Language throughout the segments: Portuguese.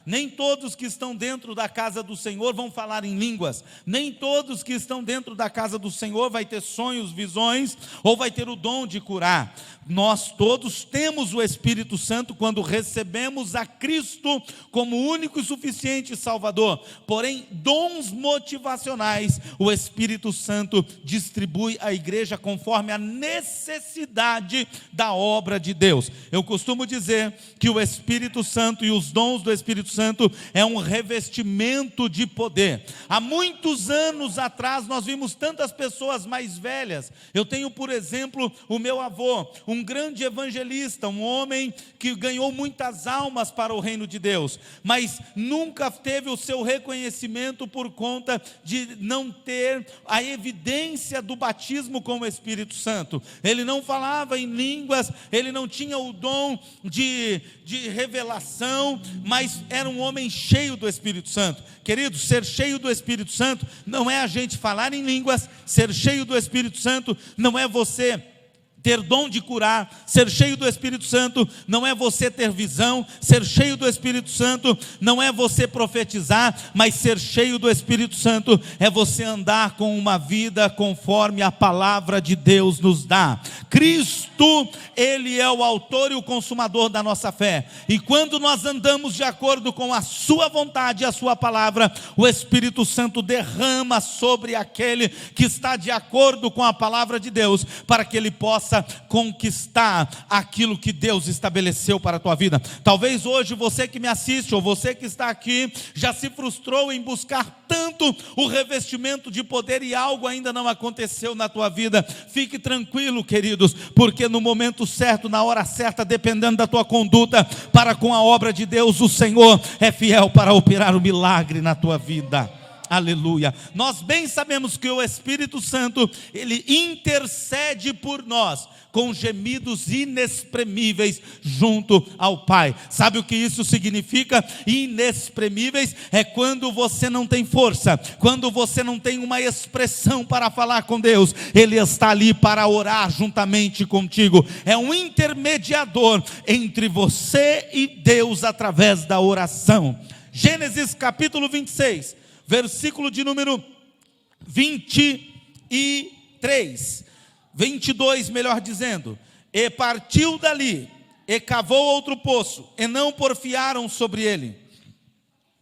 Nem todos que estão dentro da casa do Senhor vão falar em línguas. Nem todos que estão dentro da casa do Senhor vai ter sonhos, visões, ou vai ter o dom de curar. Nós todos temos o Espírito Santo quando recebemos a Cristo como único e suficiente Salvador. Porém, dons motivacionais, o Espírito Santo distribui à igreja conforme a necessidade da obra de Deus. Eu costumo dizer que o Espírito Santo e os dons do Espírito Santo é um revestimento de poder. Há muitos anos atrás nós vimos tantas pessoas mais velhas. Eu tenho, por exemplo, o meu avô, um grande evangelista, um homem que ganhou muitas almas para o reino de Deus, mas nunca teve o seu reconhecimento por conta de não ter a evidência do batismo com o Espírito Santo. Ele não falava em línguas, ele não tinha o dom de revelação, mas era um homem cheio do Espírito Santo. Queridos, ser cheio do Espírito Santo não é a gente falar em línguas. Ser cheio do Espírito Santo não é você ter dom de curar. Ser cheio do Espírito Santo não é você ter visão. Ser cheio do Espírito Santo não é você profetizar, mas ser cheio do Espírito Santo é você andar com uma vida conforme a palavra de Deus nos dá. Cristo, Ele é o autor e o consumador da nossa fé, e quando nós andamos de acordo com a sua vontade e a sua palavra, o Espírito Santo derrama sobre aquele que está de acordo com a palavra de Deus, para que ele possa conquistar aquilo que Deus estabeleceu para a tua vida. Talvez hoje você que me assiste, ou você que está aqui, já se frustrou em buscar tanto o revestimento de poder e algo ainda não aconteceu na tua vida. Fique tranquilo, queridos, porque no momento certo, na hora certa, dependendo da tua conduta para com a obra de Deus, o Senhor é fiel para operar o milagre na tua vida. Aleluia. Nós bem sabemos que o Espírito Santo, ele intercede por nós com gemidos inexprimíveis junto ao Pai. Sabe o que isso significa? Inexprimíveis é quando você não tem força, quando você não tem uma expressão para falar com Deus. Ele está ali para orar juntamente contigo. É um intermediador entre você e Deus através da oração. Gênesis capítulo 26. Versículo de número 22, melhor dizendo. E partiu dali, e cavou outro poço, e não porfiaram sobre ele.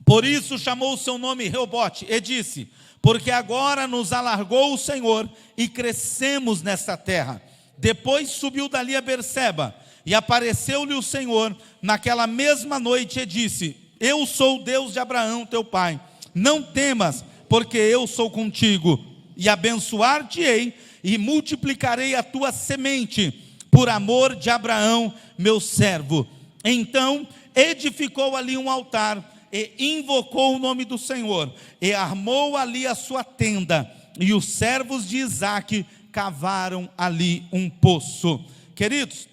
Por isso chamou o seu nome Reobote, e disse: porque agora nos alargou o Senhor, e crescemos nesta terra. Depois subiu dali a Berseba, e apareceu-lhe o Senhor naquela mesma noite, e disse: eu sou o Deus de Abraão teu pai. Não temas, porque eu sou contigo, e abençoar-te-ei, e multiplicarei a tua semente, por amor de Abraão, meu servo. Então edificou ali um altar, e invocou o nome do Senhor, e armou ali a sua tenda, e os servos de Isaque cavaram ali um poço. Queridos,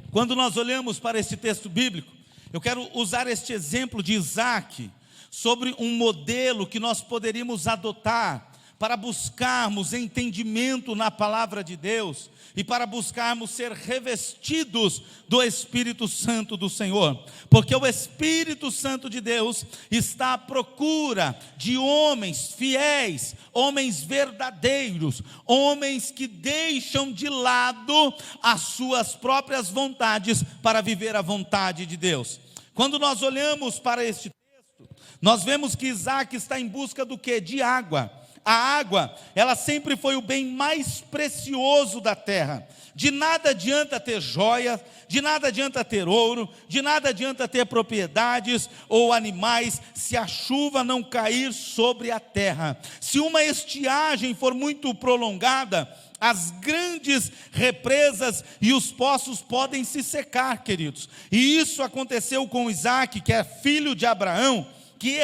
quando nós olhamos para esse texto bíblico, eu quero usar este exemplo de Isaque, sobre um modelo que nós poderíamos adotar para buscarmos entendimento na palavra de Deus e para buscarmos ser revestidos do Espírito Santo do Senhor, porque o Espírito Santo de Deus está à procura de homens fiéis, homens verdadeiros, homens que deixam de lado as suas próprias vontades para viver a vontade de Deus. Quando nós olhamos para este nós vemos que Isaque está em busca do quê? De água. A água, ela sempre foi o bem mais precioso da terra. De nada adianta ter joias, de nada adianta ter ouro, de nada adianta ter propriedades ou animais, se a chuva não cair sobre a terra. Se uma estiagem for muito prolongada, as grandes represas e os poços podem se secar, queridos. E isso aconteceu com Isaque, que é filho de Abraão, que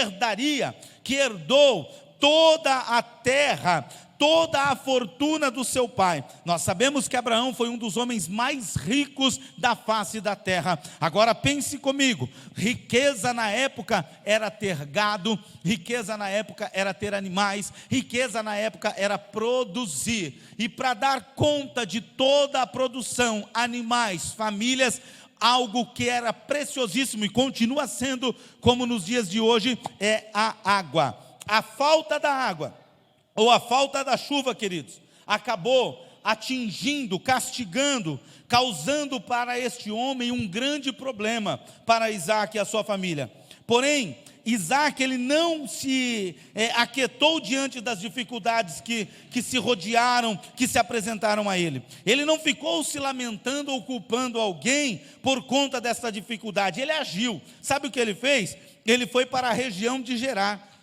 herdou toda a terra, toda a fortuna do seu pai. Nós sabemos que Abraão foi um dos homens mais ricos da face da terra. Agora pense comigo, riqueza na época era ter gado, riqueza na época era ter animais, riqueza na época era produzir. E para dar conta de toda a produção, animais, famílias, algo que era preciosíssimo e continua sendo, como nos dias de hoje, é a água. A falta da água, ou a falta da chuva, queridos, acabou atingindo, castigando, causando para este homem um grande problema, para Isaac e a sua família. Porém, Isaac, ele não se aquietou diante das dificuldades que se rodearam, que se apresentaram a ele. Ele não ficou se lamentando ou culpando alguém por conta dessa dificuldade. Ele agiu. Sabe o que ele fez? Ele foi para a região de Gerar,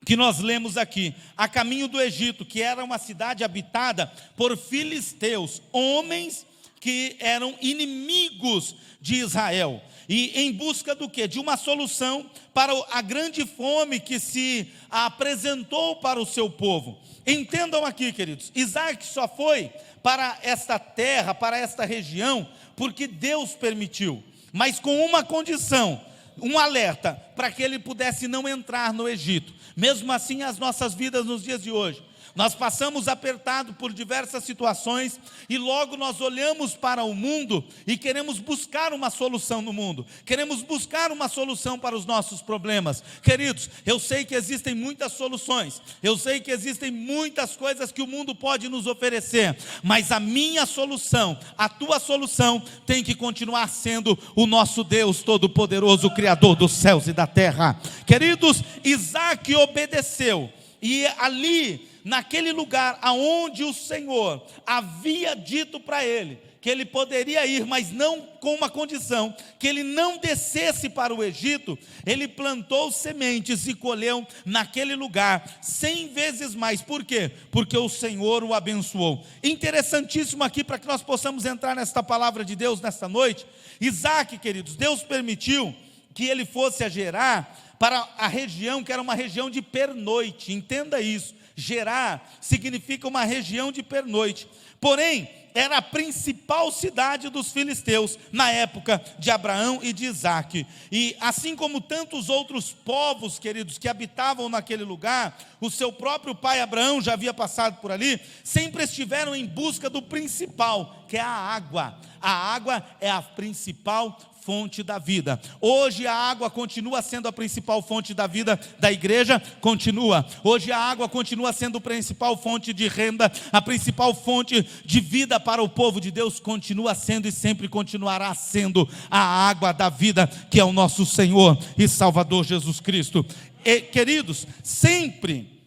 que nós lemos aqui, a caminho do Egito, que era uma cidade habitada por filisteus, homens que eram inimigos de Israel, e em busca do quê? De uma solução para a grande fome que se apresentou para o seu povo. Entendam aqui, queridos, Isaac só foi para esta terra, para esta região, porque Deus permitiu, mas com uma condição, um alerta, para que ele pudesse não entrar no Egito. Mesmo assim, as nossas vidas nos dias de hoje, nós passamos apertado por diversas situações, e logo nós olhamos para o mundo e queremos buscar uma solução no mundo, queremos buscar uma solução para os nossos problemas. Queridos, eu sei que existem muitas soluções, eu sei que existem muitas coisas que o mundo pode nos oferecer, mas a minha solução, a tua solução, tem que continuar sendo o nosso Deus Todo-Poderoso, Criador dos céus e da terra. Queridos, Isaac obedeceu, e ali, naquele lugar aonde o Senhor havia dito para ele que ele poderia ir, mas não com uma condição, que ele não descesse para o Egito, ele plantou sementes e colheu naquele lugar 100 vezes mais. Por quê? Porque o Senhor o abençoou. Interessantíssimo aqui, para que nós possamos entrar nesta palavra de Deus nesta noite. Isaac, queridos, Deus permitiu que ele fosse a Gerar, para a região que era uma região de pernoite. Entenda isso, Gerar significa uma região de pernoite, porém era a principal cidade dos filisteus na época de Abraão e de Isaac. E assim como tantos outros povos, queridos, que habitavam naquele lugar, o seu próprio pai Abraão já havia passado por ali, sempre estiveram em busca do principal, que é a água. A água é a principal fonte da vida. Hoje a água continua sendo a principal fonte da vida da igreja, continua. Hoje a água continua sendo a principal fonte de renda, a principal fonte de vida para o povo de Deus, continua sendo e sempre continuará sendo a água da vida, que é o nosso Senhor e Salvador Jesus Cristo. E, queridos, sempre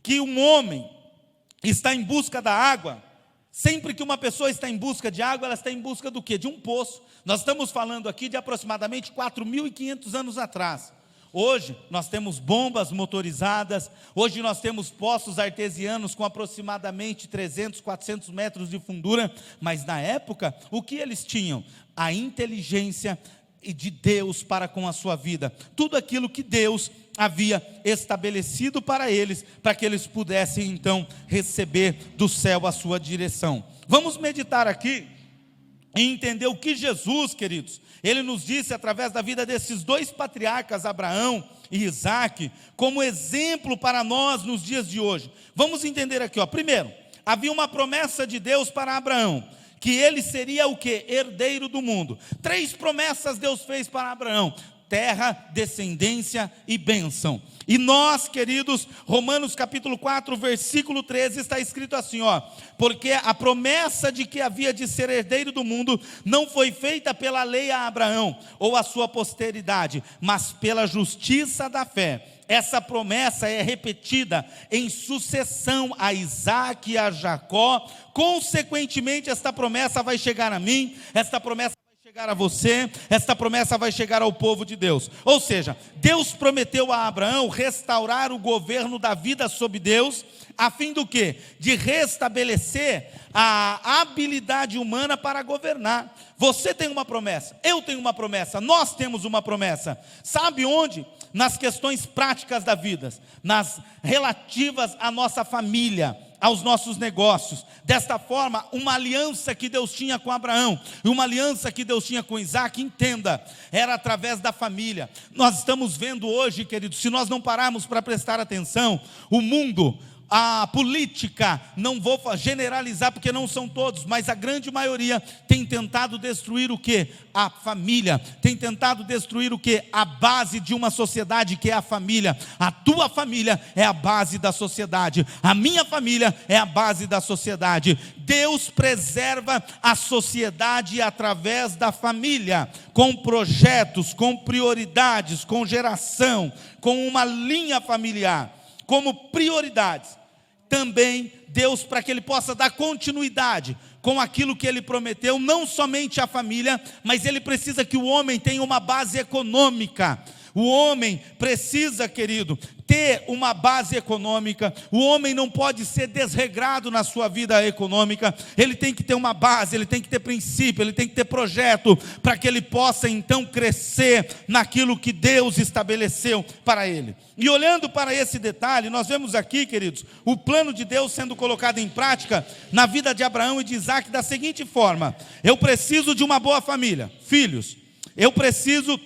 que um homem está em busca da água, sempre que uma pessoa está em busca de água, ela está em busca do quê? De um poço. Nós estamos falando aqui de aproximadamente 4.500 anos atrás. Hoje nós temos bombas motorizadas, hoje nós temos poços artesianos com aproximadamente 300, 400 metros de fundura, mas na época, o que eles tinham? A inteligência de Deus para com a sua vida, tudo aquilo que Deus havia estabelecido para eles, para que eles pudessem então receber do céu a sua direção. Vamos meditar aqui e entender o que Jesus, queridos, ele nos disse através da vida desses dois patriarcas, Abraão e Isaac, como exemplo para nós nos dias de hoje. Vamos entender aqui, primeiro, havia uma promessa de Deus para Abraão, que ele seria o quê? Herdeiro do mundo. 3 promessas Deus fez para Abraão: terra, descendência e bênção. E nós, queridos, Romanos capítulo 4, versículo 13, está escrito assim, porque a promessa de que havia de ser herdeiro do mundo não foi feita pela lei a Abraão ou a sua posteridade, mas pela justiça da fé. Essa promessa é repetida em sucessão a Isaac e a Jacó. Consequentemente, esta promessa vai chegar a mim, esta promessa chegar a você, esta promessa vai chegar ao povo de Deus. Ou seja, Deus prometeu a Abraão restaurar o governo da vida sob Deus, a fim do quê? De restabelecer a habilidade humana para governar. Você tem uma promessa, eu tenho uma promessa, nós temos uma promessa. Sabe onde? Nas questões práticas da vida, nas relativas à nossa família, aos nossos negócios. Desta forma, uma aliança que Deus tinha com Abraão, e uma aliança que Deus tinha com Isaac, entenda, era através da família. Nós estamos vendo hoje, queridos, se nós não pararmos para prestar atenção, o mundo, a política, não vou generalizar porque não são todos, mas a grande maioria tem tentado destruir o quê? A família, tem tentado destruir o quê? A base de uma sociedade, que é a família. A tua família é a base da sociedade, a minha família é a base da sociedade. Deus preserva a sociedade através da família, com projetos, com prioridades, com geração, com uma linha familiar, como prioridades. Também Deus, para que Ele possa dar continuidade com aquilo que Ele prometeu, não somente a família, mas Ele precisa que o homem tenha uma base econômica. O homem precisa, querido, ter uma base econômica. O homem não pode ser desregrado na sua vida econômica. Ele tem que ter uma base, ele tem que ter princípio, ele tem que ter projeto, para que ele possa então crescer naquilo que Deus estabeleceu para ele. E olhando para esse detalhe, nós vemos aqui, queridos, o plano de Deus sendo colocado em prática na vida de Abraão e de Isaac da seguinte forma: eu preciso de uma boa família, filhos. Eu preciso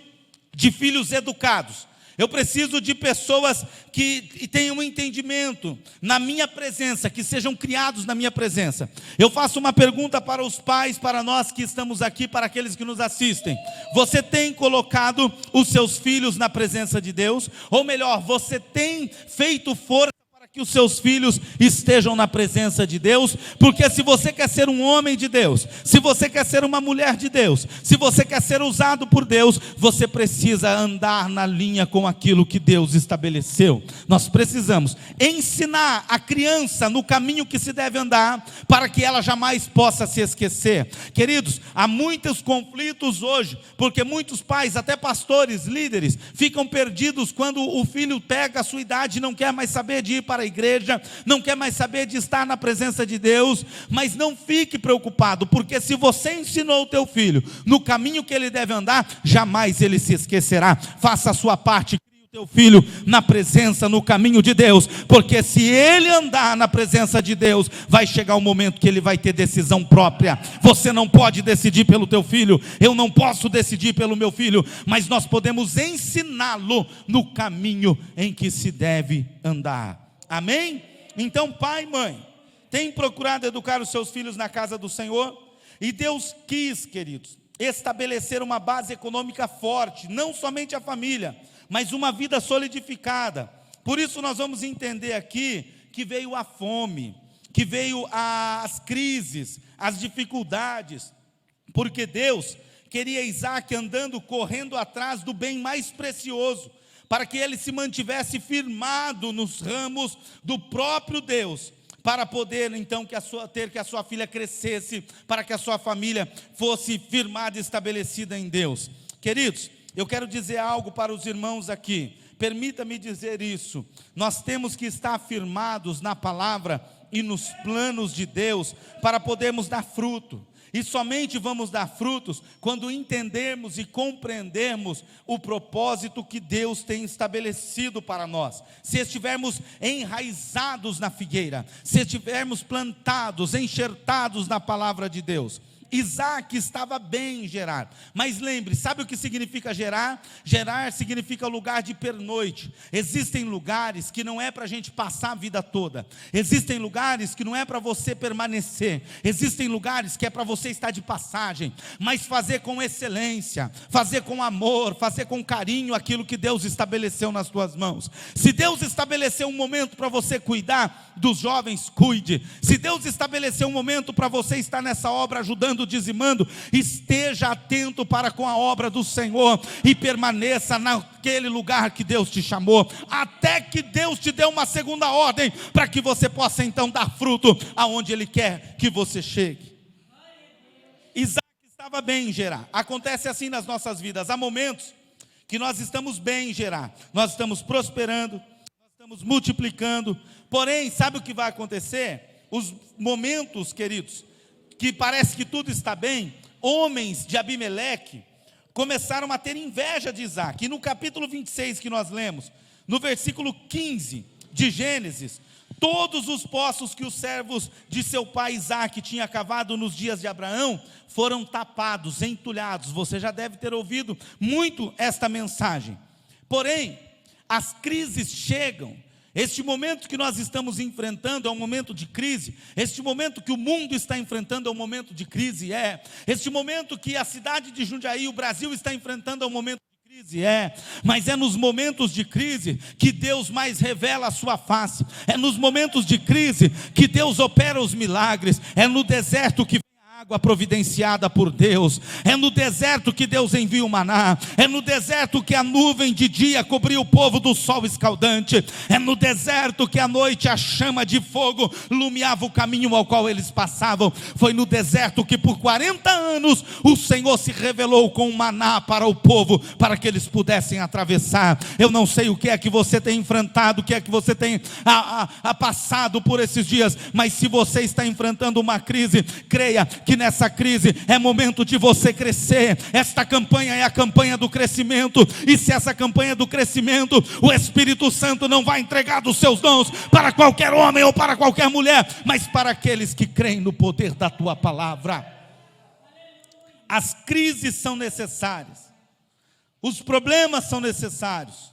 de filhos educados. Eu preciso de pessoas que tenham um entendimento na minha presença, que sejam criados na minha presença. Eu faço uma pergunta para os pais, para nós que estamos aqui, para aqueles que nos assistem: você tem colocado os seus filhos na presença de Deus? Ou melhor, você tem feito força para que os seus filhos estejam na presença de Deus? Porque se você quer ser um homem de Deus, se você quer ser uma mulher de Deus, se você quer ser usado por Deus, você precisa andar na linha com aquilo que Deus estabeleceu. Nós precisamos ensinar a criança no caminho que se deve andar, para que ela jamais possa se esquecer. Queridos, há muitos conflitos hoje, porque muitos pais, até pastores, líderes, ficam perdidos quando o filho pega a sua idade e não quer mais saber de ir para a igreja, não quer mais saber de estar na presença de Deus. Mas não fique preocupado, porque se você ensinou o teu filho no caminho que ele deve andar, jamais ele se esquecerá. Faça a sua parte, crie o teu filho na presença, no caminho de Deus, porque se ele andar na presença de Deus, vai chegar o momento que ele vai ter decisão própria. Você não pode decidir pelo teu filho, eu não posso decidir pelo meu filho, mas nós podemos ensiná-lo no caminho em que se deve andar. Amém? Então, pai e mãe, tem procurado educar os seus filhos na casa do Senhor? E Deus quis, queridos, estabelecer uma base econômica forte, não somente a família, mas uma vida solidificada. Por isso nós vamos entender aqui que veio a fome, que veio as crises, as dificuldades, porque Deus queria Isaac andando, correndo atrás do bem mais precioso, para que ele se mantivesse firmado nos ramos do próprio Deus, para poder então ter que a sua filha crescesse, para que a sua família fosse firmada e estabelecida em Deus. Queridos, eu quero dizer algo para os irmãos aqui, permita-me dizer isso: nós temos que estar firmados na palavra e nos planos de Deus, para podermos dar fruto. E somente vamos dar frutos quando entendermos e compreendermos o propósito que Deus tem estabelecido para nós. Se estivermos enraizados na figueira, se estivermos plantados, enxertados na palavra de Deus. Isaac estava bem em Gerar, mas lembre, sabe o que significa Gerar? Gerar significa lugar de pernoite. Existem lugares que não é para a gente passar a vida toda, existem lugares que não é para você permanecer, existem lugares que é para você estar de passagem, mas fazer com excelência, fazer com amor, fazer com carinho aquilo que Deus estabeleceu nas tuas mãos. Se Deus estabeleceu um momento para você cuidar dos jovens, cuide. Se Deus estabeleceu um momento para você estar nessa obra ajudando, dizimando, esteja atento para com a obra do Senhor e permaneça naquele lugar que Deus te chamou, até que Deus te dê uma segunda ordem, para que você possa então dar fruto aonde Ele quer que você chegue. Isaac estava bem em Gerar. Acontece assim nas nossas vidas, há momentos que nós estamos bem em Gerar, nós estamos prosperando, nós estamos multiplicando, porém, sabe o que vai acontecer? Os momentos, queridos, que parece que tudo está bem, homens de Abimeleque começaram a ter inveja de Isaac. E no capítulo 26 que nós lemos, no versículo 15 de Gênesis, todos os poços que os servos de seu pai Isaac tinham cavado nos dias de Abraão, foram tapados, entulhados. Você já deve ter ouvido muito esta mensagem. Porém, as crises chegam Este momento que nós estamos enfrentando é um momento de crise. Este momento que o mundo está enfrentando é um momento de crise, Este momento que a cidade de Jundiaí, o Brasil está enfrentando é um momento de crise, Mas é nos momentos de crise que Deus mais revela a sua face. É nos momentos de crise que Deus opera os milagres. É no deserto que água providenciada por Deus, é no deserto que Deus envia o maná, é no deserto que a nuvem de dia cobriu o povo do sol escaldante, é no deserto que à noite a chama de fogo iluminava o caminho ao qual eles passavam. Foi no deserto que por 40 anos o Senhor se revelou com o maná para o povo, para que eles pudessem atravessar. Eu não sei o que é que você tem enfrentado, o que é que você tem passado por esses dias, mas se você está enfrentando uma crise, creia que nessa crise é momento de você crescer. Esta campanha é a campanha do crescimento, e se essa campanha do crescimento, o Espírito Santo não vai entregar dos seus dons para qualquer homem ou para qualquer mulher, mas para aqueles que creem no poder da tua palavra. As crises são necessárias, os problemas são necessários,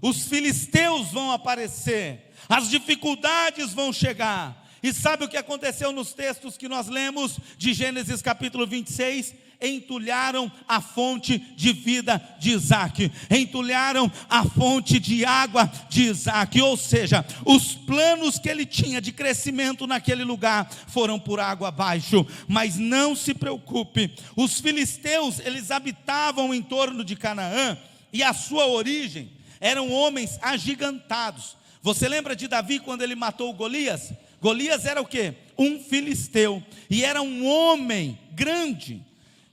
os filisteus vão aparecer, as dificuldades vão chegar. E sabe o que aconteceu nos textos que nós lemos de Gênesis capítulo 26? Entulharam a fonte de vida de Isaac, entulharam a fonte de água de Isaac, ou seja, os planos que ele tinha de crescimento naquele lugar foram por água abaixo. Mas não se preocupe, os filisteus, eles habitavam em torno de Canaã, e a sua origem eram homens agigantados. Você lembra de Davi quando ele matou Golias? Golias era o quê? Um filisteu, e era um homem grande.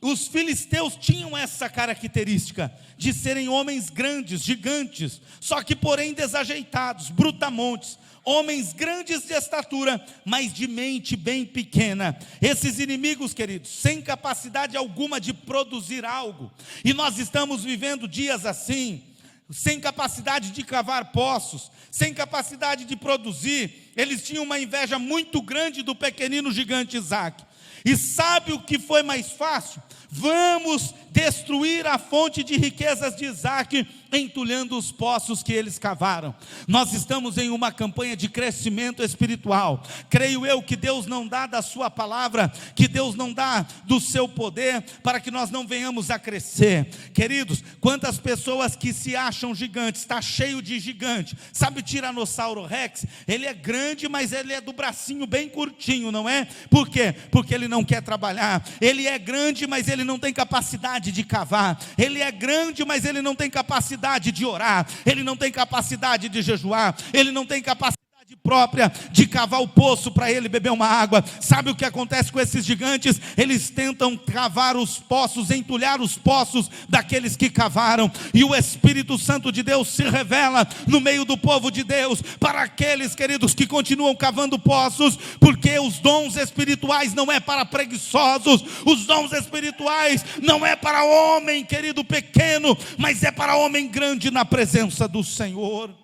Os filisteus tinham essa característica de serem homens grandes, gigantes, só que porém desajeitados, brutamontes, homens grandes de estatura, mas de mente bem pequena. Esses inimigos, queridos, sem capacidade alguma de produzir algo, e nós estamos vivendo dias assim, sem capacidade de cavar poços, sem capacidade de produzir. Eles tinham uma inveja muito grande do pequenino gigante Isaac. E sabe o que foi mais fácil? Vamos destruir a fonte de riquezas de Isaac, entulhando os poços que eles cavaram. Nós estamos em uma campanha de crescimento espiritual. Creio eu que Deus não dá da sua palavra, que Deus não dá do seu poder, para que nós não venhamos a crescer. Queridos, quantas pessoas que se acham gigantes, está cheio de gigante. Sabe o Tiranossauro Rex? Ele é grande, mas ele é do bracinho bem curtinho, não é? Por quê? Porque ele não quer trabalhar. Ele é grande, mas ele não tem capacidade de cavar. Ele é grande, mas ele não tem capacidade de orar. Ele não tem capacidade de jejuar. Ele não tem capacidade própria de cavar o poço para ele beber uma água. Sabe o que acontece com esses gigantes? Eles tentam cavar os poços, entulhar os poços daqueles que cavaram, e o Espírito Santo de Deus se revela no meio do povo de Deus, para aqueles, queridos, que continuam cavando poços, porque os dons espirituais não é para preguiçosos, os dons espirituais não é para homem, querido, pequeno, mas é para homem grande na presença do Senhor.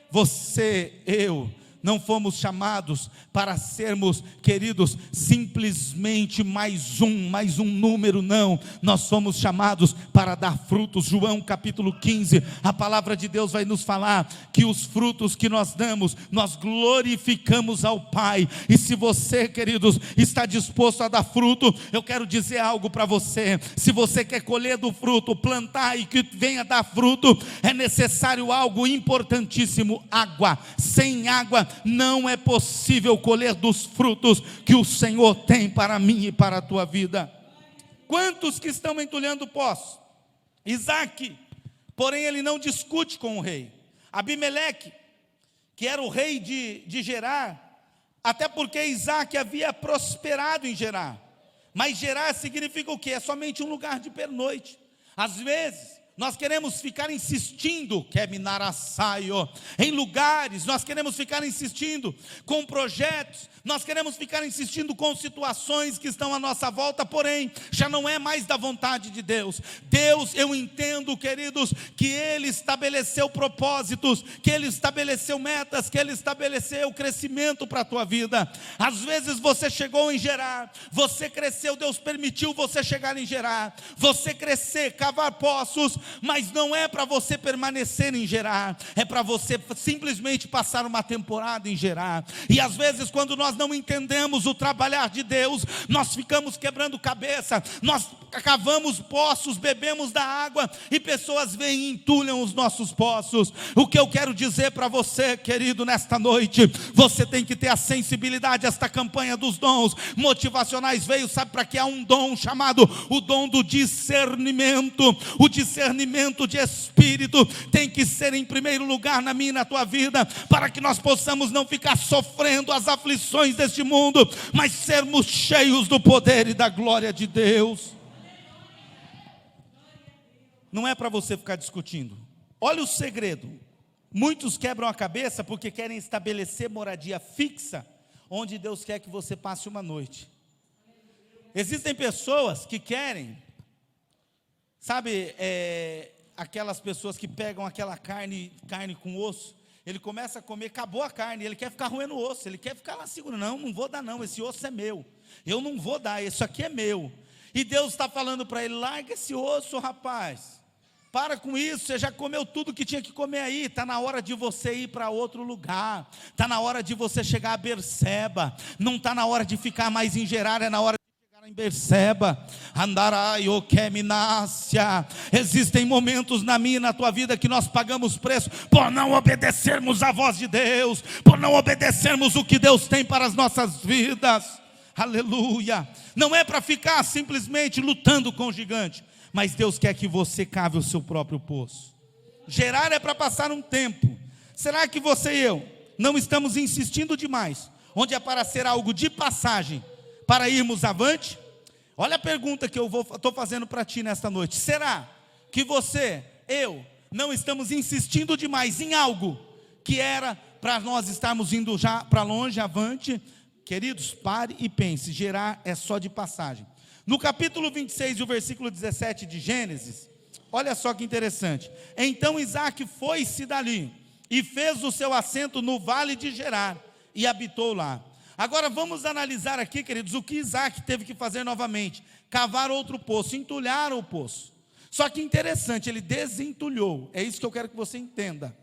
Você, eu, não fomos chamados para sermos, queridos, simplesmente mais um número, não. Nós fomos chamados para dar frutos. João capítulo 15, a palavra de Deus vai nos falar que os frutos que nós damos, nós glorificamos ao Pai. E se você, queridos, está disposto a dar fruto, eu quero dizer algo para você. Se você quer colher do fruto, plantar e que venha dar fruto, é necessário algo importantíssimo: água. Sem água não é possível colher dos frutos que o Senhor tem para mim e para a tua vida. Quantos que estão entulhando poços? Isaac, porém ele não discute com o rei. Abimeleque, que era o rei de Gerar, até porque Isaac havia prosperado em Gerar. Mas Gerar significa o quê? É somente um lugar de pernoite. Às vezes nós queremos ficar insistindo, em lugares, nós queremos ficar insistindo com projetos, nós queremos ficar insistindo com situações que estão à nossa volta, porém, já não é mais da vontade de Deus. Deus, eu entendo, queridos, que Ele estabeleceu propósitos, que Ele estabeleceu metas, que Ele estabeleceu crescimento para a tua vida. Às vezes você chegou em Gerar, você cresceu, Deus permitiu você chegar em Gerar, você crescer, cavar poços, mas não é para você permanecer em Gerar, é para você simplesmente passar uma temporada em Gerar. E às vezes, quando nós não entendemos o trabalhar de Deus, nós ficamos quebrando cabeça, nós cavamos poços, bebemos da água, e pessoas vêm e entulham os nossos poços. O que eu quero dizer para você, querido, nesta noite, você tem que ter a sensibilidade. Esta campanha dos dons motivacionais veio, sabe para que? Há um dom chamado o dom do discernimento. O discernimento de espírito tem que ser em primeiro lugar na minha e na tua vida, para que nós possamos não ficar sofrendo as aflições deste mundo, mas sermos cheios do poder e da glória de Deus. Não é para você ficar discutindo. Olha o segredo. Muitos quebram a cabeça porque querem estabelecer moradia fixa, onde Deus quer que você passe uma noite. Existem pessoas que querem, sabe, aquelas pessoas que pegam aquela carne com osso, ele começa a comer, acabou a carne, ele quer ficar roendo o osso, ele quer ficar lá seguro. Não vou dar não, esse osso é meu, eu não vou dar, isso aqui é meu. E Deus está falando para ele: larga esse osso, rapaz, para com isso, você já comeu tudo que tinha que comer aí, está na hora de você ir para outro lugar, está na hora de você chegar a Berseba, não está na hora de ficar mais em Gerar, é na hora de chegar em Berseba. Andarai o Keminácia. Existem momentos na minha e na tua vida que nós pagamos preço por não obedecermos a voz de Deus, por não obedecermos o que Deus tem para as nossas vidas. Aleluia. Não é para ficar simplesmente lutando com o gigante, mas Deus quer que você cave o seu próprio poço. Gerar é para passar um tempo. Será que você e eu não estamos insistindo demais, onde é para ser algo de passagem, para irmos avante? Olha a pergunta que eu estou fazendo para ti nesta noite. Será que você, eu, não estamos insistindo demais em algo que era para nós estarmos indo já para longe, avante? Queridos, pare e pense. Gerar é só de passagem. No capítulo 26 e o versículo 17 de Gênesis, olha só que interessante. Então Isaac foi-se dali e fez o seu assento no vale de Gerar e habitou lá. Agora vamos analisar aqui, queridos, o que Isaac teve que fazer novamente: cavar outro poço, entulhar o poço. Só que interessante, ele desentulhou. É isso que eu quero que você entenda.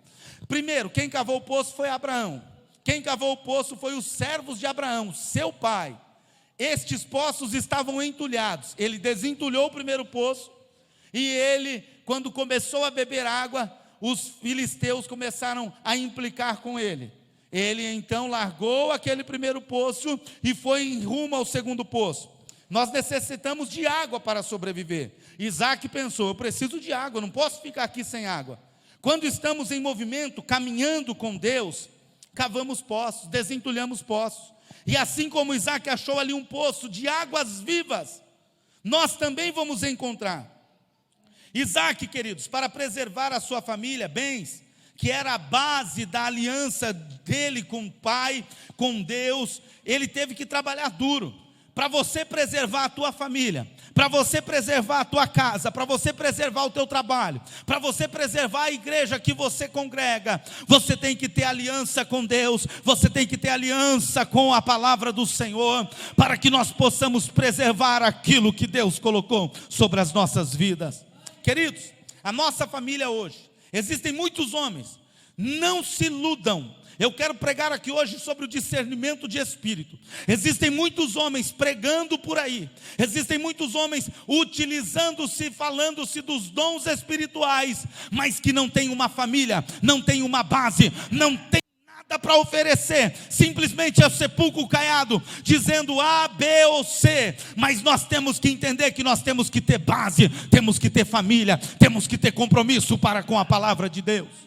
Primeiro, quem cavou o poço foi Abraão. Quem cavou o poço foi os servos de Abraão, seu pai. Estes poços estavam entulhados. Ele desentulhou o primeiro poço, e ele, quando começou a beber água, os filisteus começaram a implicar com ele. Ele então largou aquele primeiro poço e foi em rumo ao segundo poço. Nós necessitamos de água para sobreviver. Isaac pensou: eu preciso de água, eu não posso ficar aqui sem água. Quando estamos em movimento, caminhando com Deus, cavamos poços, desentulhamos poços. E assim como Isaac achou ali um poço de águas vivas, nós também vamos encontrar. Isaac, queridos, para preservar a sua família, bens, que era a base da aliança dele com o pai, com Deus, ele teve que trabalhar duro. Para você preservar a tua família, para você preservar a tua casa, para você preservar o teu trabalho, para você preservar a igreja que você congrega, você tem que ter aliança com Deus, você tem que ter aliança com a palavra do Senhor, para que nós possamos preservar aquilo que Deus colocou sobre as nossas vidas. Queridos, a nossa família hoje, existem muitos homens, não se iludam. Eu quero pregar aqui hoje sobre o discernimento de espírito. Existem muitos homens pregando por aí, existem muitos homens utilizando-se, falando-se dos dons espirituais, mas que não tem uma família, não tem uma base, não tem nada para oferecer, simplesmente é o sepulcro caiado, dizendo A, B ou C. Mas nós temos que entender que nós temos que ter base, temos que ter família, temos que ter compromisso para com a palavra de Deus.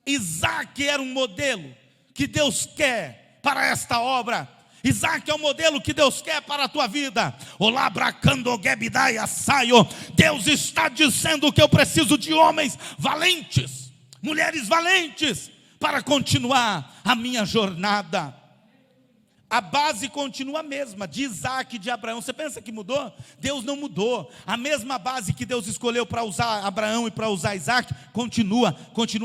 Isaac era um modelo que Deus quer para esta obra. Isaac é o modelo que Deus quer para a tua vida. Olá, bracando gebidai assaio. Deus está dizendo que eu preciso de homens valentes, mulheres valentes, para continuar a minha jornada. A base continua a mesma, de Isaac e de Abraão. Você pensa que mudou? Deus não mudou. A mesma base que Deus escolheu para usar Abraão e para usar Isaac, continua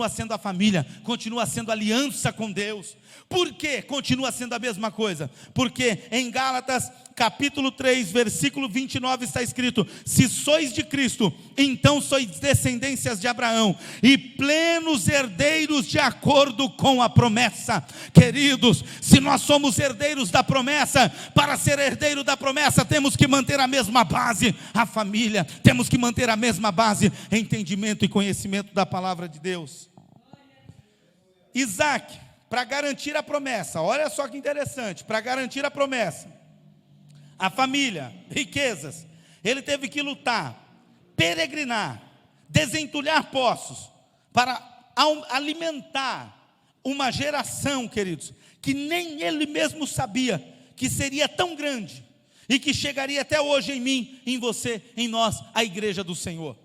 sendo a família, continua sendo aliança com Deus. Por que continua sendo a mesma coisa? Porque em Gálatas capítulo 3, versículo 29 está escrito: se sois de Cristo, então sois descendências de Abraão e plenos herdeiros de acordo com a promessa. Queridos, se nós somos herdeiros da promessa, para ser herdeiro da promessa temos que manter a mesma base, a família, temos que manter a mesma base, entendimento e conhecimento da palavra de Deus. Isaac, para garantir a promessa, olha só que interessante, para garantir a promessa, a família, riquezas, ele teve que lutar, peregrinar, desentulhar poços, para alimentar uma geração, queridos, que nem ele mesmo sabia que seria tão grande, e que chegaria até hoje em mim, em você, em nós, a igreja do Senhor.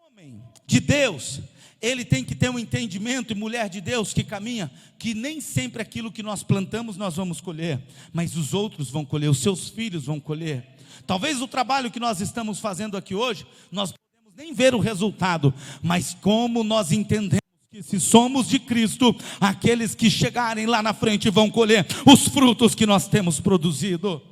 Homem de Deus, ele tem que ter um entendimento, e mulher de Deus que caminha, que nem sempre aquilo que nós plantamos nós vamos colher, mas os outros vão colher, os seus filhos vão colher. Talvez o trabalho que nós estamos fazendo aqui hoje, nós podemos nem ver o resultado, mas como nós entendemos que se somos de Cristo, aqueles que chegarem lá na frente vão colher os frutos que nós temos produzido.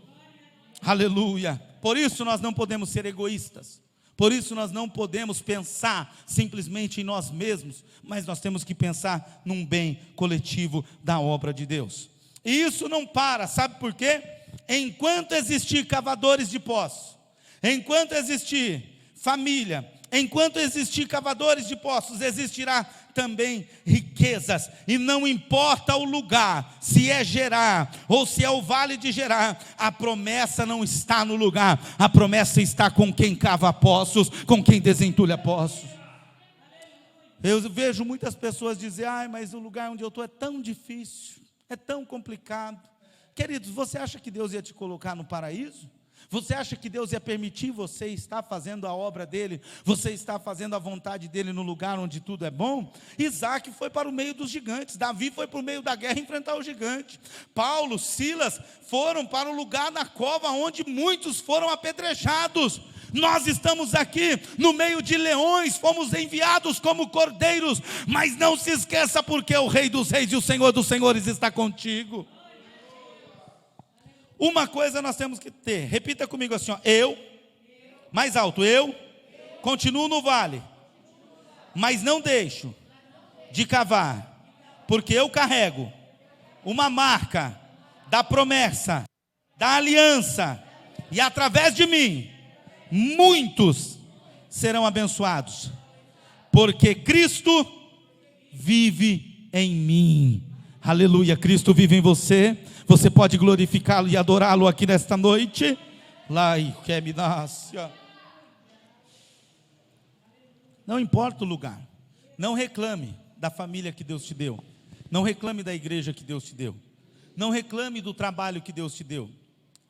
Aleluia. Por isso nós não podemos ser egoístas. Por isso nós não podemos pensar simplesmente em nós mesmos, mas nós temos que pensar num bem coletivo da obra de Deus. E isso não para, sabe por quê? Enquanto existir cavadores de poços, enquanto existir família, enquanto existir cavadores de poços, existirá também riquezas, e não importa o lugar, se é Gerar ou se é o Vale de Gerar, a promessa não está no lugar, a promessa está com quem cava poços, com quem desentulha poços. Eu vejo muitas pessoas dizer: ai, mas o lugar onde eu estou é tão difícil, é tão complicado. Queridos, você acha que Deus ia te colocar no paraíso? Você acha que Deus ia permitir você estar fazendo a obra dele, você estar fazendo a vontade dele no lugar onde tudo é bom? Isaac foi para o meio dos gigantes, Davi foi para o meio da guerra enfrentar o gigante, Paulo, Silas foram para o lugar da cova onde muitos foram apedrejados. Nós estamos aqui no meio de leões, fomos enviados como cordeiros, mas não se esqueça, porque o Rei dos Reis e o Senhor dos Senhores está contigo. Uma coisa nós temos que ter, repita comigo assim, ó, mais alto, eu continuo no vale, mas não deixo de cavar, porque eu carrego uma marca da promessa, da aliança, e através de mim, muitos serão abençoados, porque Cristo vive em mim. Aleluia, Cristo vive em você. Você pode glorificá-lo e adorá-lo aqui nesta noite. Não importa o lugar. Não reclame da família que Deus te deu. Não reclame da igreja que Deus te deu. Não reclame do trabalho que Deus te deu.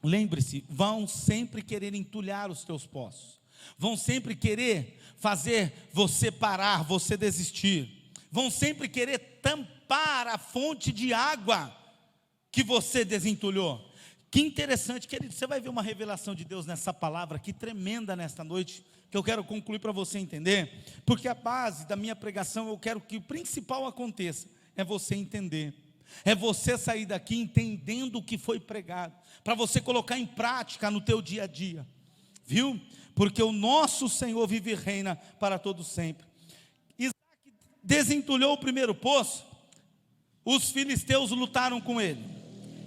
Lembre-se, vão sempre querer entulhar os teus poços. Vão sempre querer fazer você parar, você desistir. Vão sempre querer tampar a fonte de água que você desentulhou. Que interessante, querido, você vai ver uma revelação de Deus nessa palavra, que tremenda nesta noite, que eu quero concluir para você entender, porque a base da minha pregação, eu quero que o principal aconteça, é você entender, é você sair daqui entendendo o que foi pregado, para você colocar em prática no teu dia a dia, viu? Porque o nosso Senhor vive e reina para todos sempre. Isaac desentulhou o primeiro poço, os filisteus lutaram com ele.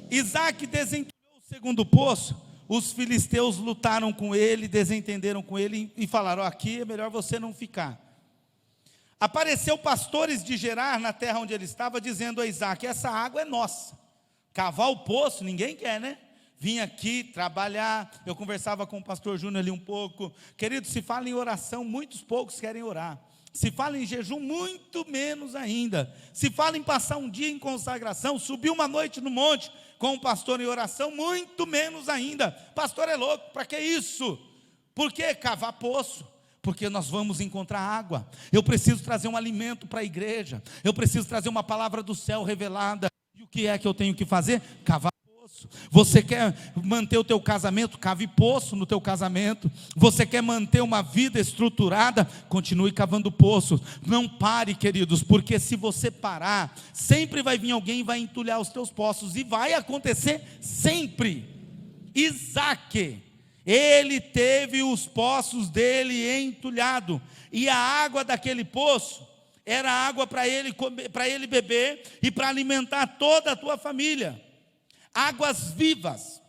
Isaac desentulhou o segundo poço, os filisteus lutaram com ele, desentenderam com ele e falaram: aqui é melhor você não ficar. Apareceu pastores de Gerar na terra onde ele estava, dizendo a Isaac: essa água é nossa. Cavar o poço, ninguém quer, né? Vim aqui trabalhar. Eu conversava com o pastor Júnior ali um pouco. Querido, se fala em oração, muitos poucos querem orar. Se fala em jejum, muito menos ainda. Se fala em passar um dia em consagração, subir uma noite no monte com o pastor em oração, muito menos ainda. Pastor é louco, para que isso? Por que cavar poço? Porque nós vamos encontrar água. Eu preciso trazer um alimento para a igreja. Eu preciso trazer uma palavra do céu revelada. E o que é que eu tenho que fazer? Cavar poço. Você quer manter o teu casamento? Cave poço no teu casamento. Você quer manter uma vida estruturada? Continue cavando poços. Não pare, queridos, porque se você parar, sempre vai vir alguém e vai entulhar os teus poços, e vai acontecer sempre. Isaac, ele teve os poços dele entulhado, e a água daquele poço era água para ele beber e para alimentar toda a tua família. Águas vivas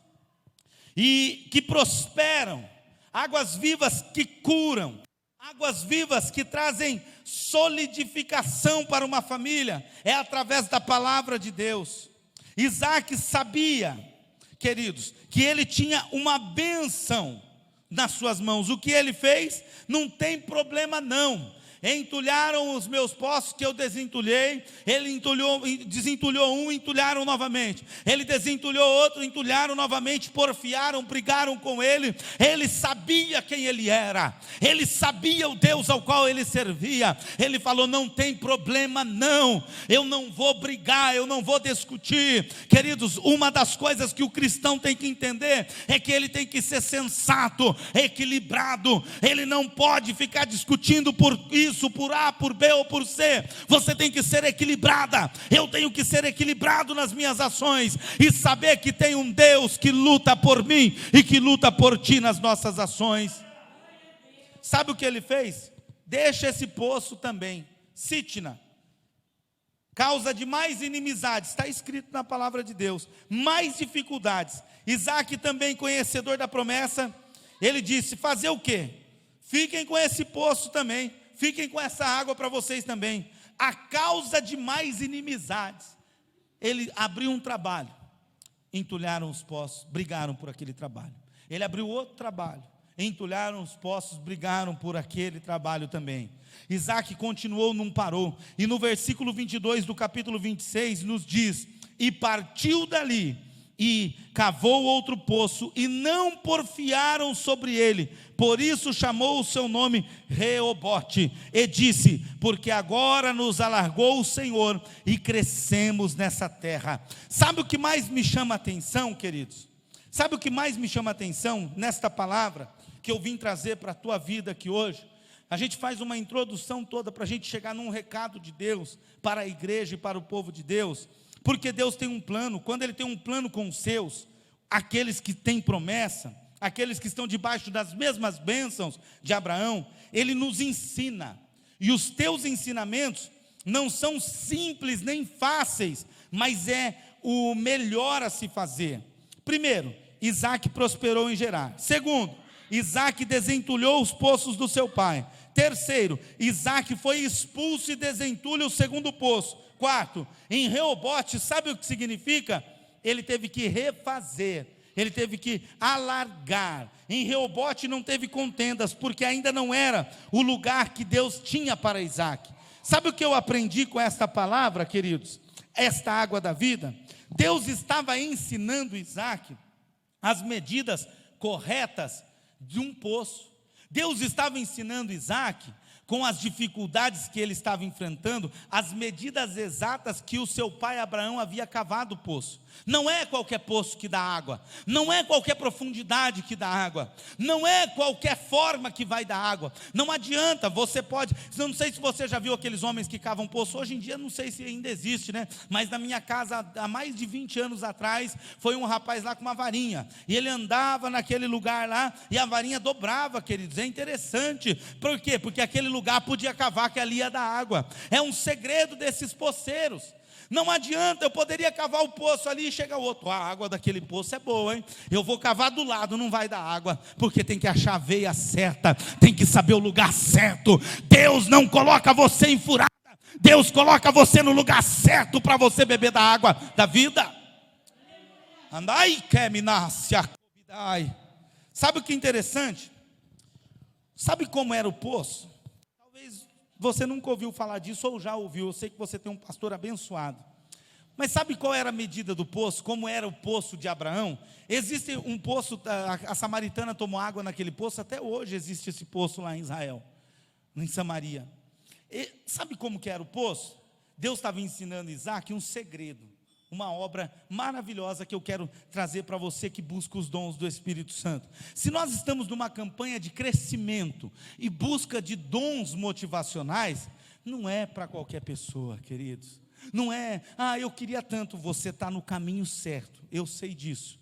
e que prosperam, águas vivas que curam, águas vivas que trazem solidificação para uma família, é através da palavra de Deus. Isaac sabia, queridos, que ele tinha uma bênção nas suas mãos. O que ele fez? Não tem problema não. Entulharam os meus poços que eu desentulhei. Ele desentulhou um, entulharam novamente. Ele desentulhou outro, entulharam novamente. Porfiaram, brigaram com ele. Ele sabia quem ele era, ele sabia o Deus ao qual ele servia. Ele falou: não tem problema não, eu não vou brigar, eu não vou discutir. Queridos, uma das coisas que o cristão tem que entender é que ele tem que ser sensato, equilibrado. Ele não pode ficar discutindo por isso, por A, por B ou por C. Você tem que ser equilibrada. Eu tenho que ser equilibrado nas minhas ações e saber que tem um Deus que luta por mim e que luta por ti nas nossas ações. Sabe o que ele fez? Deixa esse poço também. Sitna, causa de mais inimizades, está escrito na palavra de Deus, mais dificuldades. Isaac, também conhecedor da promessa, ele disse: fazer o quê? Fiquem com esse poço também, fiquem com essa água para vocês também. A causa de mais inimizades, ele abriu um trabalho, entulharam os poços, brigaram por aquele trabalho. Ele abriu outro trabalho, entulharam os poços, brigaram por aquele trabalho também. Isaac continuou, não parou, e no versículo 22 do capítulo 26 nos diz: e partiu dali, e cavou outro poço, e não porfiaram sobre ele, por isso chamou o seu nome Reobote, e disse: porque agora nos alargou o Senhor, e crescemos nessa terra. Sabe o que mais me chama a atenção, queridos? Sabe o que mais me chama a atenção nesta palavra que eu vim trazer para a tua vida aqui hoje? A gente faz uma introdução toda para a gente chegar num recado de Deus para a igreja e para o povo de Deus. Porque Deus tem um plano. Quando Ele tem um plano com os seus, aqueles que têm promessa, aqueles que estão debaixo das mesmas bênçãos de Abraão, Ele nos ensina. E os teus ensinamentos não são simples nem fáceis, mas é o melhor a se fazer. Primeiro, Isaac prosperou em Gerar. Segundo, Isaac desentulhou os poços do seu pai. Terceiro, Isaac foi expulso e desentulha o segundo poço. Quarto, em Reobote, sabe o que significa? Ele teve que refazer, ele teve que alargar. Em Reobote não teve contendas, porque ainda não era o lugar que Deus tinha para Isaac. Sabe o que eu aprendi com esta palavra, queridos? Esta água da vida. Deus estava ensinando Isaac as medidas corretas de um poço. Deus estava ensinando Isaac, com as dificuldades que ele estava enfrentando, as medidas exatas que o seu pai Abraão havia cavado o poço. Não é qualquer poço que dá água, não é qualquer profundidade que dá água, não é qualquer forma que vai dar água. Não adianta, você pode, não sei se você já viu aqueles homens que cavam poço, hoje em dia não sei se ainda existe, né? Mas na minha casa, há mais de 20 anos atrás, foi um rapaz lá com uma varinha, e ele andava naquele lugar lá, e a varinha dobrava, queridos. É interessante, por quê? Porque aquele lugar podia cavar, que ali ia dar água. É um segredo desses poceiros. Não adianta, eu poderia cavar o poço ali e chega outro: a água daquele poço é boa, hein? Eu vou cavar do lado, não vai dar água, porque tem que achar a veia certa, tem que saber o lugar certo. Deus não coloca você em furada, Deus coloca você no lugar certo para você beber da água da vida. Andai que me nasce a convidai. Sabe o que é interessante? Sabe como era o poço? Você nunca ouviu falar disso ou já ouviu. Eu sei que você tem um pastor abençoado. Mas sabe qual era a medida do poço? Como era o poço de Abraão? Existe um poço, a samaritana tomou água naquele poço. Até hoje existe esse poço lá em Israel, em Samaria. E sabe como que era o poço? Deus estava ensinando Isaac um segredo. Uma obra maravilhosa que eu quero trazer para você que busca os dons do Espírito Santo. Se nós estamos numa campanha de crescimento e busca de dons motivacionais, não é para qualquer pessoa, queridos. Não é, eu queria tanto. Você está no caminho certo, eu sei disso.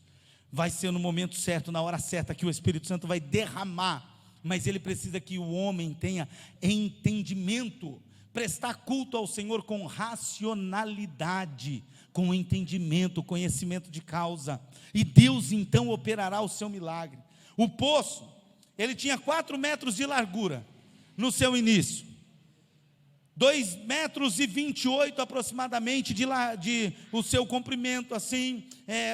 Vai ser no momento certo, na hora certa, que o Espírito Santo vai derramar. Mas ele precisa que o homem tenha entendimento, prestar culto ao Senhor com racionalidade, com entendimento, conhecimento de causa, e Deus então operará o seu milagre. O poço, ele tinha 4 metros de largura no seu início, 2,28 metros aproximadamente de o seu comprimento, assim,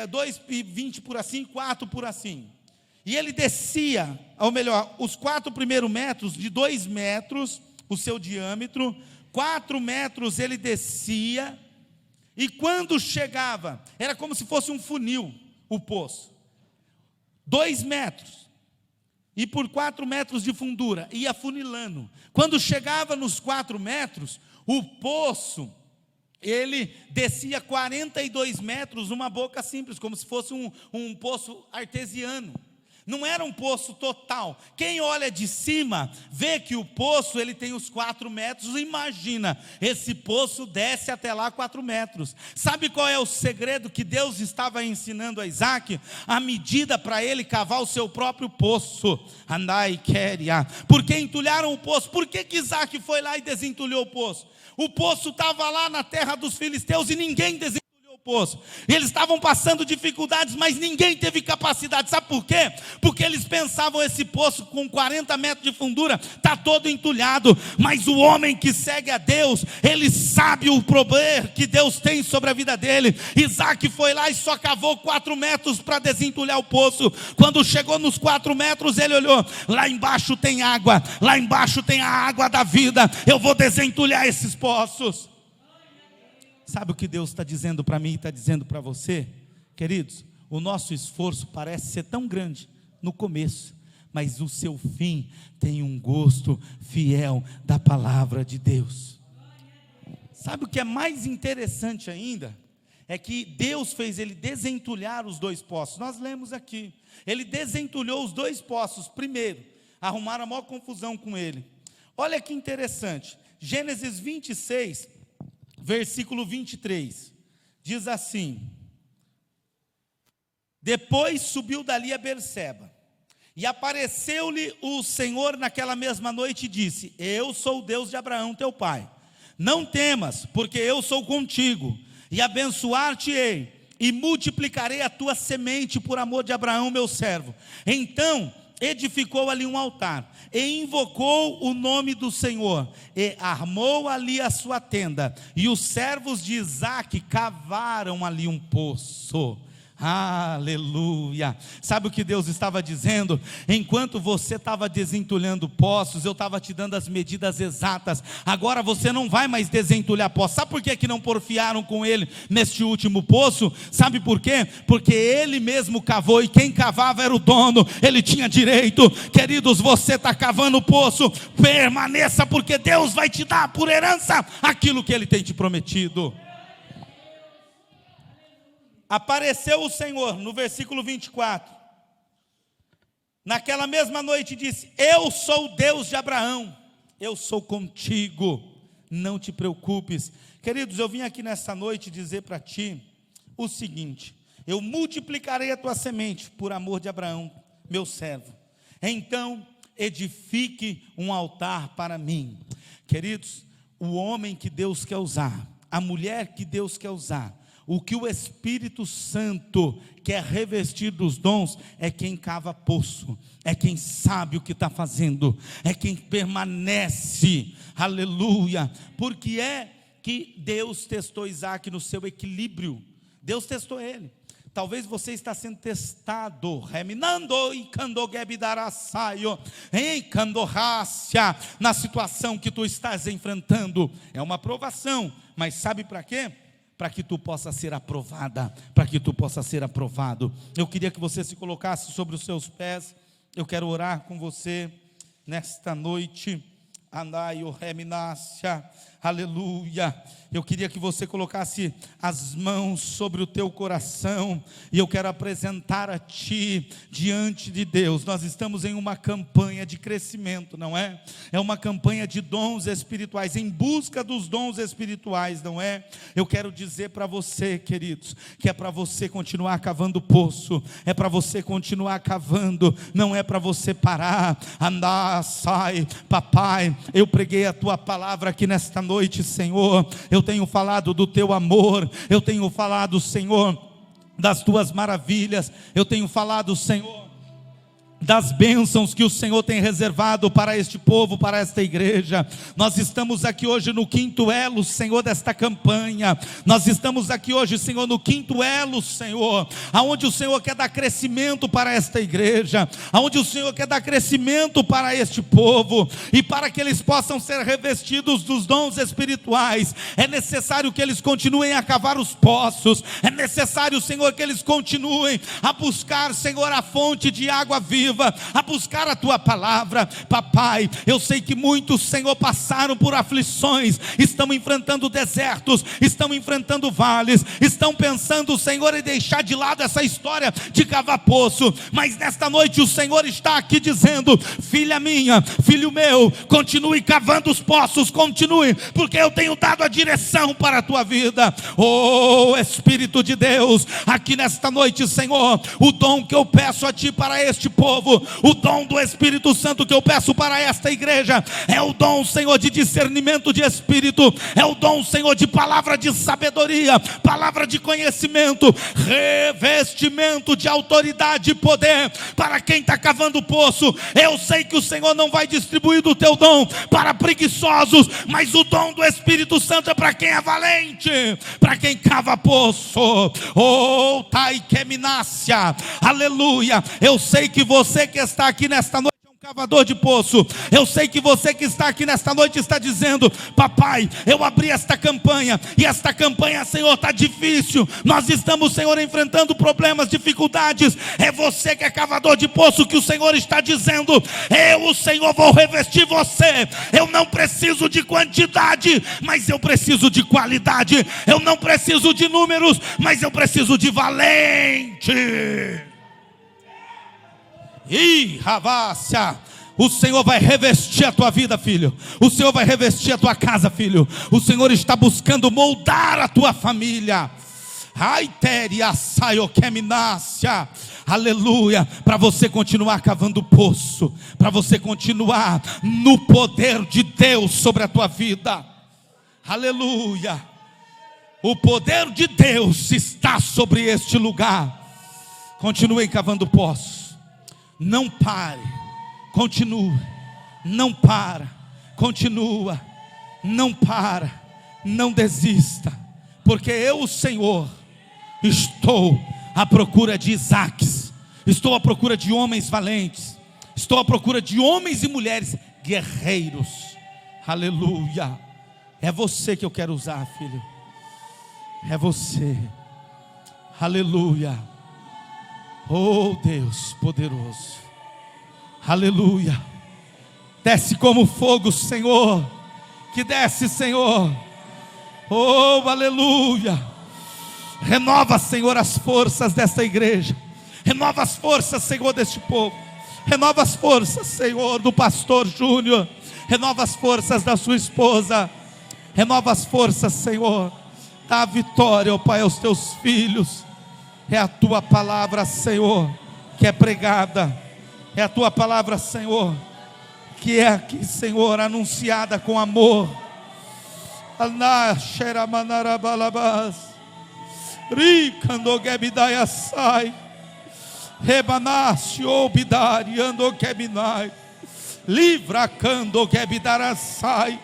2,20 por assim, 4 por assim, e ele descia, ou melhor, os 4 primeiros metros, de 2 metros, o seu diâmetro, 4 metros ele descia, e quando chegava, era como se fosse um funil, o poço, 2 metros, e por 4 metros de fundura, ia funilando. Quando chegava nos 4 metros, o poço, ele descia 42 metros, uma boca simples, como se fosse um poço artesiano. Não era um poço total. Quem olha de cima, vê que o poço, ele tem os 4 metros, imagina, esse poço desce até lá 4 metros. Sabe qual é o segredo que Deus estava ensinando a Isaac? A medida para ele cavar o seu próprio poço. Andai, queria. Porque entulharam o poço. Por que Isaac foi lá e desentulhou o poço? O poço estava lá na terra dos filisteus e ninguém desentulhou o poço. Eles estavam passando dificuldades, mas ninguém teve capacidade. Sabe por quê? Porque eles pensavam, esse poço com 40 metros de fundura está todo entulhado. Mas o homem que segue a Deus, ele sabe o poder que Deus tem sobre a vida dele. Isaac foi lá e só cavou 4 metros para desentulhar o poço. Quando chegou nos 4 metros, ele olhou, lá embaixo tem água, lá embaixo tem a água da vida, eu vou desentulhar esses poços. Sabe o que Deus está dizendo para mim e está dizendo para você? Queridos, o nosso esforço parece ser tão grande no começo, mas o seu fim tem um gosto fiel da palavra de Deus. Sabe o que é mais interessante ainda? É que Deus fez ele desentulhar os 2 poços. Nós lemos aqui, ele desentulhou os 2 poços. Primeiro, arrumaram a maior confusão com ele. Olha que interessante, Gênesis 26, versículo 23, diz assim: depois subiu dali a Berseba, e apareceu-lhe o Senhor naquela mesma noite e disse: eu sou o Deus de Abraão teu pai, não temas, porque eu sou contigo, e abençoar-te-ei, e multiplicarei a tua semente por amor de Abraão meu servo. Então edificou ali um altar, e invocou o nome do Senhor, e armou ali a sua tenda, e os servos de Isaque cavaram ali um poço. Aleluia. Sabe o que Deus estava dizendo? Enquanto você estava desentulhando poços, eu estava te dando as medidas exatas. Agora você não vai mais desentulhar poços. Sabe por que não porfiaram com ele neste último poço? Sabe por quê? Porque ele mesmo cavou, e quem cavava era o dono, ele tinha direito. Queridos, você está cavando o poço, permaneça, porque Deus vai te dar por herança aquilo que ele tem te prometido. Apareceu o Senhor, no versículo 24, naquela mesma noite disse: eu sou o Deus de Abraão, eu sou contigo, não te preocupes. Queridos, eu vim aqui nessa noite dizer para ti o seguinte: eu multiplicarei a tua semente por amor de Abraão, meu servo. Então edifique um altar para mim. Queridos, o homem que Deus quer usar, a mulher que Deus quer usar, o que o Espírito Santo quer revestir dos dons, é quem cava poço, é quem sabe o que está fazendo, é quem permanece. Aleluia. Porque é que Deus testou Isaac no seu equilíbrio. Deus testou ele. Talvez você está sendo testado, na situação que tu estás enfrentando. É uma provação, mas sabe para quê? Para que tu possa ser aprovada, para que tu possa ser aprovado. Eu queria que você se colocasse sobre os seus pés. Eu quero orar com você nesta noite. Andai o reminácia, Aleluia. Eu queria que você colocasse as mãos sobre o teu coração, e eu quero apresentar a ti diante de Deus. Nós estamos em uma campanha de crescimento, não é? É uma campanha de dons espirituais, em busca dos dons espirituais, não é? Eu quero dizer para você, queridos, que é para você continuar cavando poço, é para você continuar cavando, não é para você parar, andar, sai. Papai, eu preguei a tua palavra aqui nesta noite, Senhor. Eu tenho falado do teu amor, eu tenho falado, Senhor, das tuas maravilhas, eu tenho falado, Senhor, das bênçãos que o Senhor tem reservado para este povo, para esta igreja. Nós estamos aqui hoje no quinto elo, Senhor, desta campanha. Nós estamos aqui hoje, Senhor, no quinto elo, Senhor, aonde o Senhor quer dar crescimento para esta igreja, aonde o Senhor quer dar crescimento para este povo, e para que eles possam ser revestidos dos dons espirituais, é necessário que eles continuem a cavar os poços, é necessário, Senhor, que eles continuem a buscar, Senhor, a fonte de água viva, a buscar a tua palavra. Papai, eu sei que muitos, Senhor, passaram por aflições, estão enfrentando desertos, estão enfrentando vales, estão pensando, Senhor, em deixar de lado essa história de cavar poço, mas nesta noite o Senhor está aqui dizendo: filha minha, filho meu, continue cavando os poços, continue, porque eu tenho dado a direção para a tua vida. Oh Espírito de Deus, aqui nesta noite, Senhor, o dom que eu peço a ti para este povo, o dom do Espírito Santo que eu peço para esta igreja, é o dom, Senhor, de discernimento de espírito, é o dom, Senhor, de palavra de sabedoria, palavra de conhecimento, revestimento de autoridade e poder para quem está cavando o poço. Eu sei que o Senhor não vai distribuir do teu dom para preguiçosos, mas o dom do Espírito Santo é para quem é valente, para quem cava poço. Oh, Taikeminácia, aleluia. Eu sei que você que está aqui nesta noite é um cavador de poço. Eu sei que você que está aqui nesta noite está dizendo: papai, eu abri esta campanha, e esta campanha, Senhor, está difícil. Nós estamos, Senhor, enfrentando problemas, dificuldades. É você que é cavador de poço, que o Senhor está dizendo: eu, o Senhor, vou revestir você. Eu não preciso de quantidade, mas eu preciso de qualidade. Eu não preciso de números, mas eu preciso de valente. Ih, Ravácia, o Senhor vai revestir a tua vida, filho. O Senhor vai revestir a tua casa, filho. O Senhor está buscando moldar a tua família. Aiteria saioqueminácia. Aleluia. Para você continuar cavando o poço, para você continuar no poder de Deus sobre a tua vida. Aleluia. O poder de Deus está sobre este lugar. Continue cavando poço. Não pare, continua, não para, continua, não para, não desista, porque eu, o Senhor, estou à procura de Isaques, estou à procura de homens valentes, estou à procura de homens e mulheres guerreiros. Aleluia. É você que eu quero usar, filho, é você. Aleluia. Oh Deus poderoso, aleluia. Desce como fogo, Senhor, que desce, Senhor. Oh, aleluia. Renova, Senhor, as forças desta igreja. Renova as forças, Senhor, deste povo. Renova as forças, Senhor, do pastor Júnior. Renova as forças da sua esposa. Renova as forças, Senhor. Dá a vitória, ó Pai, aos teus filhos. É a tua palavra, Senhor, que é pregada. É a tua palavra, Senhor, que é aqui, Senhor, anunciada com amor. Livra cando gebidaraçai.